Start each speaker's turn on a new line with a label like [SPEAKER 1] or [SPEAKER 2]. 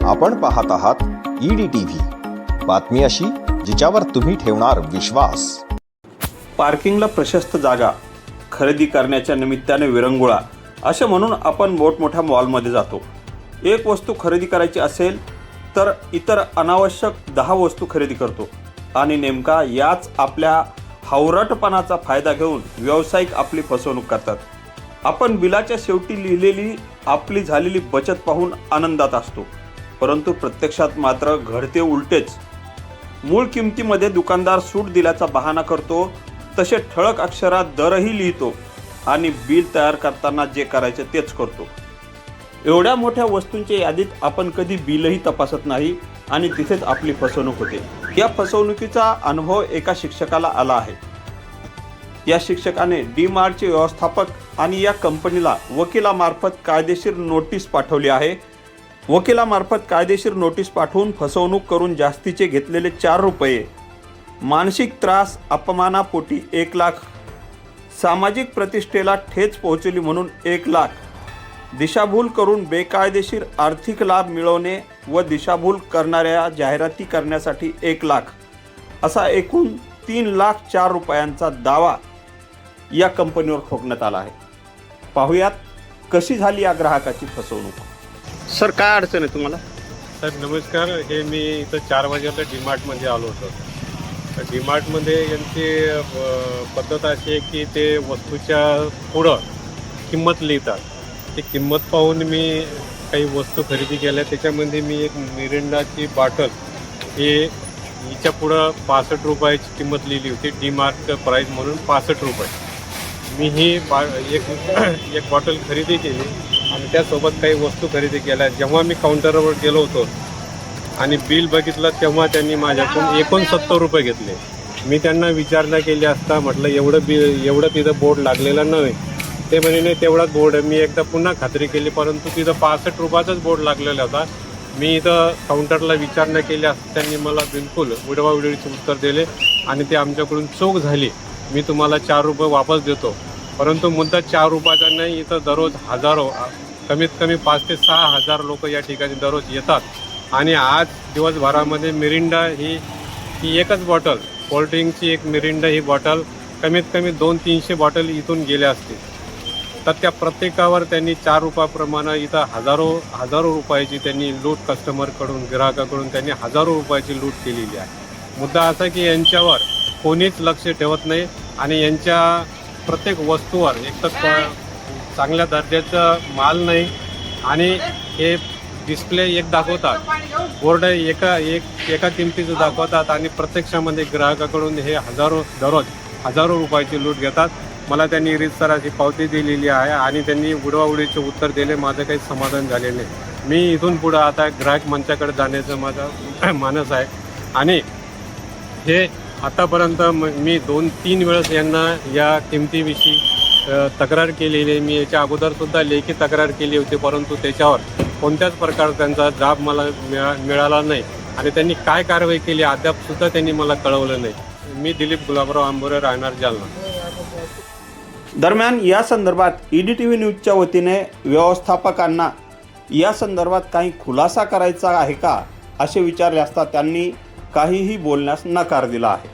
[SPEAKER 1] आपण पाहत आहात EDTV, बातमी अशी जिच्यावर तुम्ही ठेवणार विश्वास।
[SPEAKER 2] पार्किंगला प्रशस्त जागा, खरेदी करण्याच्या निमित्ताने विरंगुळा असे म्हणून आपण मोठमोठ्या मॉलमध्ये जातो। एक वस्तू खरेदी करायची असेल तर इतर अनावश्यक 10 वस्तू खरेदी करतो आणि नेमका याच आपल्या हावरटपणाचा फायदा घेऊन व्यावसायिक आपली फसवणूक करतात। आपण बिलाच्या शेवटी लिहिलेली आपली झालेली बचत पाहून आनंदात असतो, परंतु प्रत्यक्षात मात्र घडते उलटेच। मूळ किमतीमध्ये दुकानदार सूट दिल्याचा बहाणा करतो, तसे ठळक अक्षरात दरही लिहितो आणि बिल तयार करताना जे करायचे तेच करतो। एवढ्या मोठ्या वस्तूंच्या यादीत आपण कधी बिलही तपासत नाही आणि तिथेच आपली फसवणूक होते। या फसवणुकीचा अनुभव एका शिक्षकाला आला आहे। या शिक्षकाने डी-मार्टचे व्यवस्थापक आणि या कंपनीला वकिलामार्फत कायदेशीर नोटीस पाठवली आहे। वकिलामार्फत कायदेशीर नोटीस पाठवून फसवणूक करून जास्तीचे घेतलेले 4 रुपये, मानसिक त्रास अपमानापोटी 1 लाख, सामाजिक प्रतिष्ठेला ठेच पोहोचली म्हणून 1 लाख, दिशाभूल करून बेकायदेशीर आर्थिक लाभ मिळवणे व दिशाभूल करणाऱ्या जाहिराती करण्यासाठी 1 लाख असा एकूण 3,04,000 रुपयांचा दावा या कंपनीवर ठोकण्यात आला आहे। पाहुयात कशी झाली या ग्राहकाची फसवणूक। सर, काय अडचण आहे तुम्हाला?
[SPEAKER 3] सर नमस्कार, हे मी इथं 4 वाजेला डी-मार्टमध्ये आलो होतो। तर डी-मार्टमध्ये यांची पद्धत अशी आहे की ते वस्तूच्या पुढं किंमत लिहितात। ती किंमत पाहून मी काही वस्तू खरेदी केल्या। त्याच्यामध्ये मी एक मिरिंडाची बॉटल ही हिच्या पुढं 65 रुपयाची किंमत लिहिली होती, डी-मार्ट प्राईस म्हणून 65 रुपये। मी ही एक बॉटल खरेदी केली आणि त्यासोबत काही वस्तू खरेदी केल्या। जेव्हा मी काउंटरवर गेलो होतो आणि बिल बघितलं तेव्हा त्यांनी माझ्याकडून 69 रुपये घेतले। मी त्यांना विचारणा केली असता म्हटलं एवढं तिथं बोर्ड लागलेला नाही। ते म्हणे नाही तेवढाच बोर्ड आहे। मी एकदा पुन्हा खात्री केली, परंतु तिथं 65 रुपयाचाच बोर्ड लागलेला होता। मी इथं काउंटरला विचारणा केली असता त्यांनी मला बिलकुल उडवाउडवीचे उत्तर दिले आणि ते आमच्याकडून चूक झाली, मी तुम्हाला 4 रुपये वापस देतो। परंतु मुद्दा 4 रुपयाचा नाही, इथं दररोज हजारो, कमीत कमी 5 ते 6 हजार लोक या ठिकाणी दररोज येतात आणि आज दिवसभरामध्ये मिरिंडा ही एकच बॉटल, कोल्ड्रिंकची एक मिरिंडा ही बॉटल कमीत कमी 200-300 बॉटल इथून गेल्या असतील। तर त्या प्रत्येकावर त्यांनी 4 रुपयाप्रमाणे इथं हजारो रुपयाची त्यांनी लूट, कस्टमरकडून, ग्राहकाकडून त्यांनी हजारो रुपयाची लूट केलेली आहे। मुद्दा असा की यांच्यावर कोणीच लक्ष ठेवत नाही आणि यांच्या प्रत्येक वस्तूवर एक तर चांगल्या दर्जाचं माल नाही आणि हे डिस्प्ले एक दाखवतात, बोर्ड एका किमतीचं दाखवतात आणि प्रत्यक्षामध्ये ग्राहकाकडून हे दररोज हजारो रुपयाची लूट घेतात। मला त्यांनी रीतसराची पावती दिलेली आहे आणि त्यांनी उडवाउडीचे उत्तर दिले, माझं काही समाधान झाले नाही। मी इथून पुढं आता ग्राहक मंचाकडे जाण्याचं माझा मानस आहे आणि हे आतापर्यंत मी 2-3 वेळेस यांना या किमतीविषयी तक्रार केलेली आहे। मी याच्या अगोदरसुद्धा लेखी तक्रार केली होती, परंतु त्याच्यावर कोणत्याच प्रकारचा त्यांचा जाब मला मिळाला नाही आणि त्यांनी काय कारवाई केली अद्यापसुद्धा त्यांनी मला कळवलं नाही। मी दिलीप गुलाबराव आंबोरे, राहणार जालना।
[SPEAKER 2] दरम्यान या संदर्भात EDTV न्यूजच्या वतीने व्यवस्थापकांना या संदर्भात काही खुलासा करायचा आहे का असे विचारले असता त्यांनी काहीही बोलण्यास नकार दिला आहे।